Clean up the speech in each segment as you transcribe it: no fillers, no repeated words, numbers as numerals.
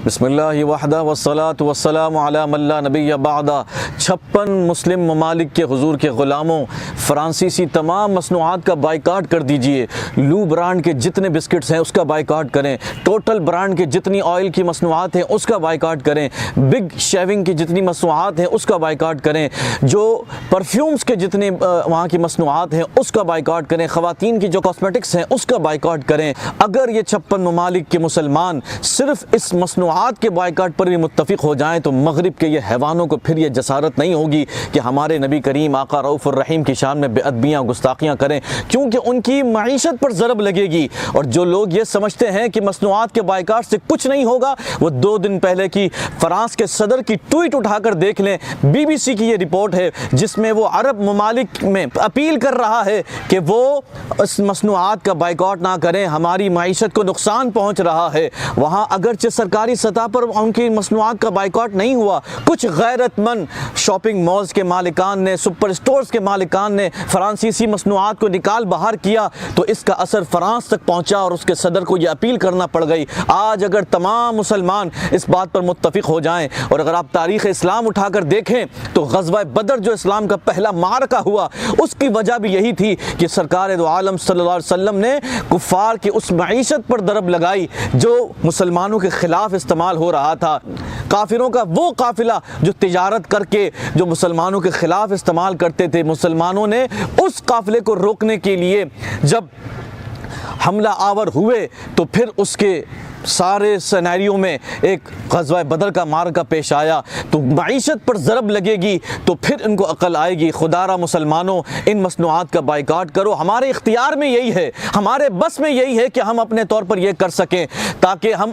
بسم اللہ وحدہ والصلاة والسلام علی من لا نبی بعدہ۔ 56 مسلم ممالک کے حضور کے غلاموں، فرانسیسی تمام مصنوعات کا بائیکاٹ کر دیجئے۔ لو برانڈ کے جتنے بسکٹس ہیں اس کا بائیکاٹ کریں، ٹوٹل برانڈ کے جتنی آئل کی مصنوعات ہیں اس کا بائیکاٹ کریں، بگ شیونگ کی جتنی مصنوعات ہیں اس کا بائیکاٹ کریں، جو پرفیومز کے جتنے وہاں کی مصنوعات ہیں اس کا بائیکاٹ کریں، خواتین کی جو کاسمیٹکس ہیں اس کا بائیکاٹ کریں۔ اگر یہ 56 ممالک کے مسلمان صرف اس مصنوعات کے بائیکاٹ پر بھی متفق ہو جائیں تو مغرب کے یہ حیوانوں کو پھر یہ جسارت نہیں ہوگی کہ ہمارے نبی کریم آقا رؤوف الرحیم کی شان میں بے ادبیاں گستاخیاں کریں، کیونکہ ان کی معیشت پر ضرب لگے گی۔ اور جو لوگ یہ سمجھتے ہیں کہ مصنوعات کے بائیکاٹ سے کچھ نہیں ہوگا، وہ 2 دن پہلے کی فرانس کے صدر کی ٹویٹ اٹھا کر دیکھ لیں۔ BBC کی یہ رپورٹ ہے جس میں وہ عرب ممالک میں اپیل کر رہا ہے کہ وہ اس مصنوعات کا بائیکاٹ نہ کریں، ہماری معیشت کو نقصان پہنچ رہا ہے۔ وہاں اگرچہ سرکاری سطح پر ان کی مصنوعات کا بائیکاٹ نہیں ہوا، کچھ غیرت مند شاپنگ مالز کے مالکان نے، سپر سٹورز کے مالکان نے فرانسیسی مصنوعات کو نکال باہر کیا تو اس کا اثر فرانس تک پہنچا اور اس کے صدر کو یہ اپیل کرنا پڑ گئی۔ آج اگر تمام مسلمان اس بات پر متفق ہو جائیں، اور اگر آپ تاریخ اسلام اٹھا کر دیکھیں تو غزوہ بدر جو اسلام کا پہلا معرکہ ہوا، اس کی وجہ بھی یہی تھی کہ سرکار دو عالم صلی اللہ علیہ وسلم نے کفار کی اس معیشت پر ضرب لگائی جو مسلمانوں کے خلاف استعمال ہو رہا تھا۔ کافروں کا وہ قافلہ جو تجارت کر کے جو مسلمانوں کے خلاف استعمال کرتے تھے، مسلمانوں نے اس قافلے کو روکنے کے لیے جب حملہ آور ہوئے تو پھر اس کے سارے سینیریو میں ایک غزوہ بدر کا معرکہ پیش آیا۔ تو معیشت پر ضرب لگے گی تو پھر ان کو عقل آئے گی۔ خدا را مسلمانوں، ان مصنوعات کا بائیکاٹ کرو۔ ہمارے اختیار میں یہی ہے، ہمارے بس میں یہی ہے کہ ہم اپنے طور پر یہ کر سکیں تاکہ ہم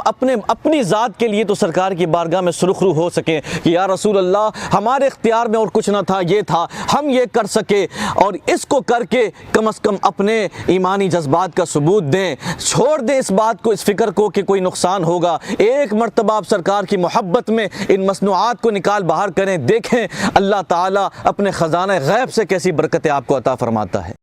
اپنی ذات کے لیے تو سرکار کی بارگاہ میں سرخرو ہو سکیں کہ یا رسول اللہ، ہمارے اختیار میں اور کچھ نہ تھا، یہ تھا، ہم یہ کر سکے، اور اس کو کر کے کم از کم اپنے ایمانی جذبات کا ثبوت دیں۔ چھوڑ دیں اس بات کو، اس فکر کو کہ کوئی نقصان ہوگا۔ ایک مرتبہ آپ سرکار کی محبت میں ان مصنوعات کو نکال باہر کریں، دیکھیں اللہ تعالیٰ اپنے خزانہ غیب سے کیسی برکتیں آپ کو عطا فرماتا ہے۔